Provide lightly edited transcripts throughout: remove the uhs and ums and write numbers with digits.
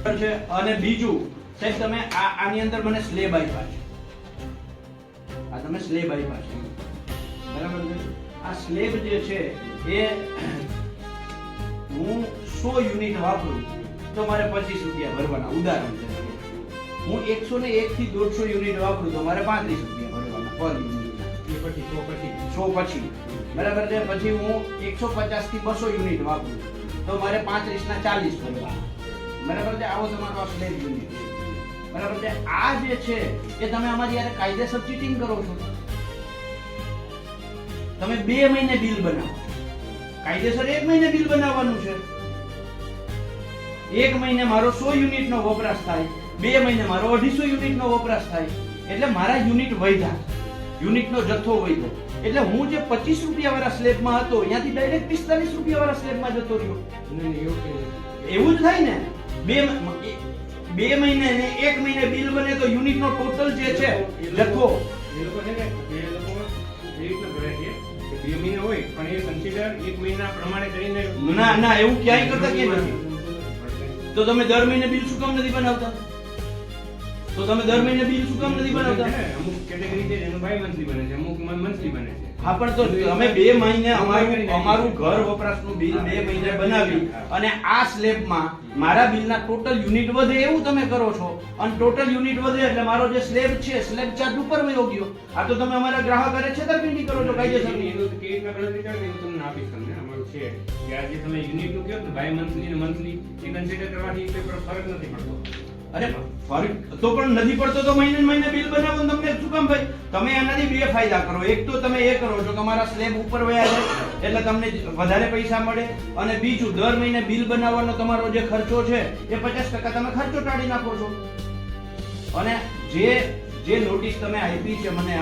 છે અને બીજું સાહેબ તમે આની અંદર મને સ્લેબ આપ્યા છે, આ તમે સ્લેબ આપ્યા છે બરાબર છે। આ સ્લેબ જે છે એ હું 100 યુનિટ વાપરું તો મારે 25 રૂપિયા ભરવાના, ઉદાહરણ તરીકે હું 101 થી 150 યુનિટ વાપરું તો મારે 35 રૂપિયા ભરવાના પર યુનિટ, એ પછી 100 પછી બરાબર છે। પછી હું 150 થી 200 યુનિટ વાપરું તો મારે 35 ના 40 ભરવાના બરાબર છે। આવો તમારો આ સ્લેબ યુનિટ છે બરાબર છે। આ જે છે એ તમે અમારી યારે કાયદેસર ચીટિંગ કરો છો। તમે 2 મહિને બિલ બનાવો, કાયદેસર 1 મહિને બિલ બનાવવાનું છે। 1 મહિને મારો 100 યુનિટ નો વપરાશ થાય, 2 મહિને મારો 250 યુનિટ નો વપરાશ થાય, એટલે મારા યુનિટ વધ્યા, યુનિટ નો જથ્થો વધ્યો, એટલે હું જે 25 રૂપિયા વાળા સ્લેબમાં હતો ત્યાંથી ડાયરેક્ટ 45 રૂપિયા વાળા સ્લેબમાં જતો રહ્યો। એવું જ થાય ને, 2 મહિને ને 1 મહિને બિલ બને તો યુનિટ નો ટોટલ જે છે જથ્થો એ લોકો છે ને એ લોકો એ રીતના કરે છે કે 2 મહિના હોય પણ એ કન્સિડર 1 મહિના પ્રમાણે કરીને ના એવું ક્યાંય કરતા કે નથી। તો તમે દર મહિને બિલ શું કામ નથી બનાવતા? તો તમે દર મહિને બિલ શું કામ નથી બનાવતા? અમુક કેટેગરી છે એનું બાય મંથલી બને છે, અમુક મંથલી બને છે। હા પણ તો અમે 2 મહિને અમારું ઘર વપરાશનું બિલ 2 મહિને બનાવી અને આ સ્લેબમાં મારા બિલના ટોટલ યુનિટ વધે એવું તમે કરો છો, અને ટોટલ યુનિટ વધે એટલે મારો જે સ્લેબ છે સ્લેબ ચાર્જ ઉપર વયો ગયો। આ તો તમે અમારા ગ્રાહક અરે છેતરપિંડી કરો છો કાયદેસર। એનું તો કેવી રીતના ગણતરી કરે એવું તમને આપીશ તમને, અમારું છે કે આ જે તમે યુનિટ નું કહો ને બાય મંથલી ને મંથલી એ કન્સિડર કરવાથી કોઈ ફરક નથી પડતો। અરે ફરક તો પણ નથી પડતો તો મહિને ને મહિને બિલ બનાવો ને તમને શું કામ ભાઈ? તમે આનાથી 2 ફાયદા કરો। એક તો તમે એ કરો છો કે તમારા સ્લેબ ઉપર વયા જાય એટલે તમને વધારે પૈસા મળે, અને બીજું દર મહિને બિલ બનાવવાનો તમારો જે ખર્ચો છે એ 50% તમે ખર્ચો ટાળી નાખો છો। અને જે નોટિસ તમે આપી છે મને,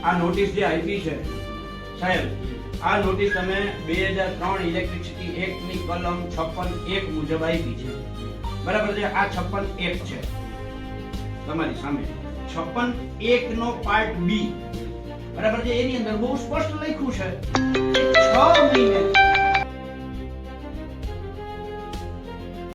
આ નોટિસ જે આપી છે સાહેબ, આ નોટિસ તમે 2003 ઇલેક્ટ્રિસિટી એક્ટ ની કલમ 56(1) મુજબ આપી છે બરાબર છે। આ 56(1) છે તમારી સામે, 56(1) નો પાર્ટ બી બરાબર છે, એની અંદર બહુ સ્પષ્ટ લખ્યું છે 6 મહિને